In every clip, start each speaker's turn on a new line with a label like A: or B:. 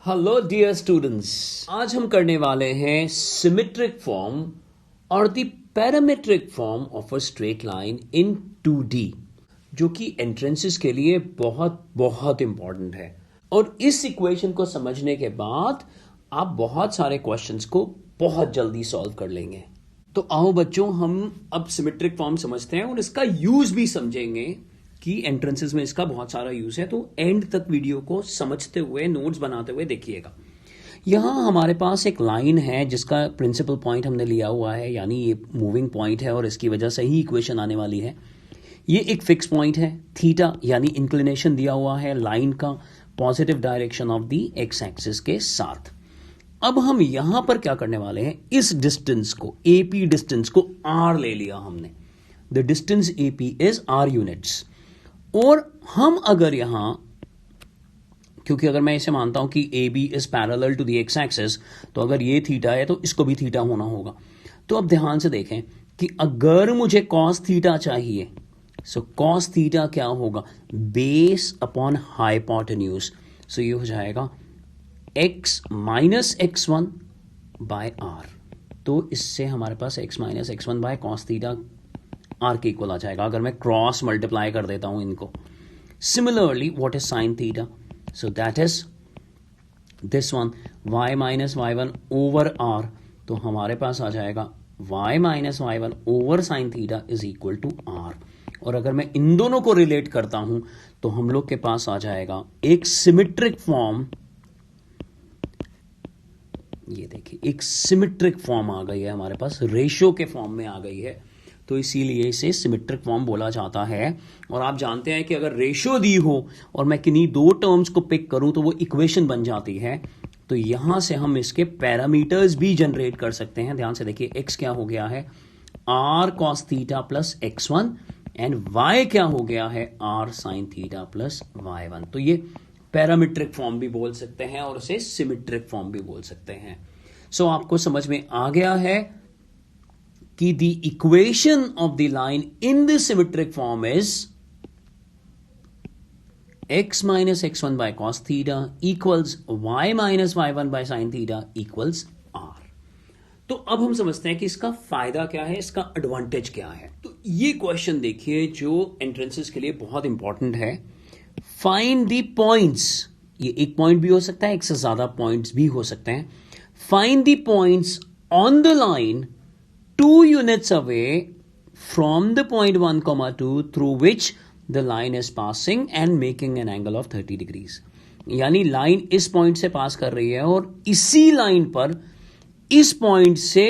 A: Hello dear students, आज हम करने वाले हैं सिमेट्रिक फॉर्म और the parametric form of a straight line in 2D, जो कि एंट्रेंसेस के लिए बहुत बहुत इंपॉर्टेंट है। और इस इक्वेशन को समझने के बाद आप बहुत सारे क्वेश्चंस को बहुत जल्दी सॉल्व कर लेंगे। तो आओ बच्चों, हम अब सिमेट्रिक फॉर्म समझते हैं और इसका यूज भी समझेंगे कि एंट्रेंसेस में इसका बहुत सारा यूज है। तो एंड तक वीडियो को समझते हुए, नोट्स बनाते हुए देखिएगा। यहां हमारे पास एक लाइन है जिसका प्रिंसिपल पॉइंट हमने लिया हुआ है, यानी ये मूविंग पॉइंट है और इसकी वजह से ही इक्वेशन आने वाली है। ये एक फिक्स पॉइंट है, थीटा यानी इंक्लिनेशन दिया हुआ है लाइन का positive direction of the x axis के साथ। अब हम यहां पर क्या करने वाले हैं, इस डिस्टेंस को, एपी डिस्टेंस को आर ले लिया हमने। The distance AP is R units. और हम अगर यहां, क्योंकि अगर मैं इसे मानता हूं कि A B is parallel to the x axis, तो अगर ये थीटा है तो इसको भी थीटा होना होगा। तो अब ध्यान से देखें कि अगर मुझे कॉस थीटा चाहिए, सो कॉस थीटा क्या होगा, बेस अपॉन हाइपोटेन्यूज। सो ये हो जाएगा x minus x1 bye are. तो इससे हमारे पास x minus x1 by cos theta R के इक्वल आ जाएगा अगर मैं क्रॉस मल्टीप्लाई कर देता हूं इनको। Similarly what is sine theta, so that is this one, y minus y1 over R. तो हमारे पास आ जाएगा y minus y1 over sine theta is equal to R. और अगर मैं इन दोनों को रिलेट करता हूं तो हम लोग के पास आ जाएगा एक सिमेट्रिक फॉर्म। ये देखिए, एक सिमेट्रिक फॉर्म आ गई है हमारे पास, रेशियो के फॉर्म में आ गई है। तो इसीलिए इसे सिमेट्रिक फॉर्म बोला जाता है। और आप जानते हैं कि अगर रेशियो दी हो और मैं किन्हीं दो टर्म्स को पिक करूं तो वो इक्वेशन बन जाती है। तो यहां से हम इसके पैरामीटर्स भी जनरेट कर सकते हैं। ध्यान से देखिए, x क्या हो गया है, r cos theta plus x1, and y क्या हो गया है, r sin theta plus y1। तो ये पैरामीट्रिक फॉर्म भी बोल सकते हैं और उसे सिमेट्रिक फॉर्म भी बोल सकते हैं। सो आपको समझ में आ गया है कि the equation of the line in the symmetric form is x minus x1 by cos theta equals y minus y1 by sin theta equals r। तो अब हम समझते हैं कि इसका फायदा क्या है, इसका एडवांटेज क्या है। तो ये क्वेश्चन देखिए जो एंट्रेंसेस के लिए बहुत इंपॉर्टेंट है। फाइंड द पॉइंट्स, ये एक पॉइंट भी हो सकता है, एक से ज्यादा पॉइंट्स भी हो सकते हैं। Find the points on the line 2 units away from the point 1, 2 through which the line is passing and making an angle of 30 degrees। यानी लाइन इस पॉइंट से पास कर रही है और इसी लाइन पर, इस पॉइंट से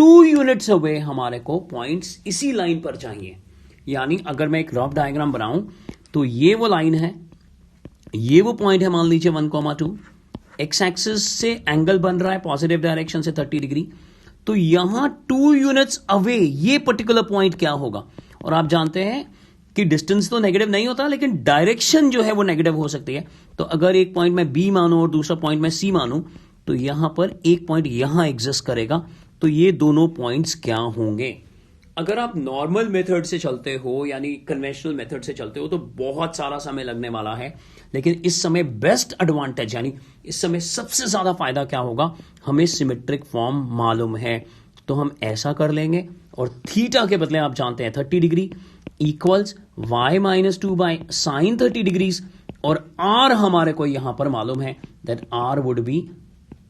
A: 2 units away हमारे को पॉइंट्स इसी लाइन पर चाहिए। यानी अगर मैं एक रफ डायग्राम बनाऊं तो ये वो लाइन है, ये वो पॉइंट है, मान लीजिए 1, 2, एक्स एक्सिस से एंगल बन रहा है पॉजिटिव डायरेक्शन से 30 डिग्री। तो यहां 2 यूनिट्स अवे ये पर्टिकुलर पॉइंट क्या होगा। और आप जानते हैं कि डिस्टेंस तो नेगेटिव नहीं होता, लेकिन डायरेक्शन जो है वो नेगेटिव हो सकती है। तो अगर एक पॉइंट मैं बी मानूं और दूसरा पॉइंट मैं सी मानूं तो यहां पर एक पॉइंट यहां एग्जिस्ट करेगा। तो ये दोनों पॉइंट्स क्या होंगे। अगर आप नॉर्मल मेथड से चलते हो, यानी कन्वेंशनल मेथड से चलते हो, तो बहुत सारा समय लगने वाला है। लेकिन इस समय बेस्ट एडवांटेज, यानी इस समय सबसे ज्यादा फायदा क्या होगा, हमें सिमेट्रिक फॉर्म मालूम है। तो हम ऐसा कर लेंगे और थीटा के बदले आप जानते हैं 30 degree equals y minus 2 by sine 30 degrees. और r हमारे को यहां पर मालूम है that r would be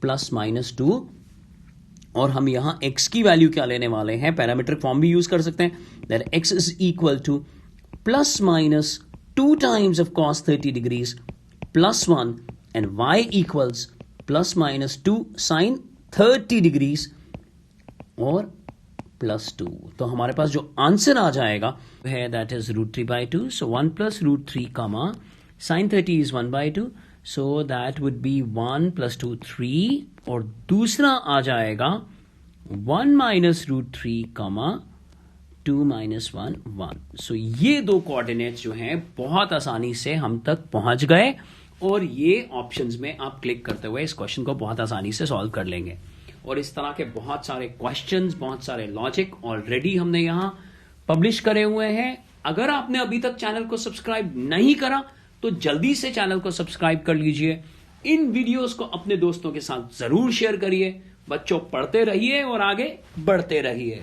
A: plus minus 2। और हम यहां x की वैल्यू क्या लेने वाले हैं, पैरामीट्रिक फॉर्म भी यूज कर सकते हैं, that x is equal to plus minus 2 times of cos 30 degrees plus 1, and y equals plus minus 2 sine 30 degrees और प्लस 2। तो हमारे पास जो आंसर आ जाएगा है that is √3/2। So 1 plus √3 comma sine 30 is 1/2, so that would be 1 plus 2 3। और दूसरा आ जाएगा 1 माइनस √3 कामा 2 माइनस 1 1। सो ये दो कोऑर्डिनेट्स जो हैं बहुत आसानी से हम तक पहुंच गए और ये ऑप्शंस में आप क्लिक करते हुए इस क्वेश्चन को बहुत आसानी से सॉल्व कर लेंगे। और इस तरह के बहुत सारे क्वेश्चंस, बहुत सारे लॉजिक ऑलरेडी हमने यहां पब्लिश करे हुए हैं। अगर आपने अभी तक चैनल को सब्सक्राइब नहीं करा तो जल्दी से चैनल को सब्सक्राइब कर लीजिए इन वीडियोस को अपने दोस्तों के साथ जरूर शेयर करिए। बच्चों, पढ़ते रहिए और आगे बढ़ते रहिए।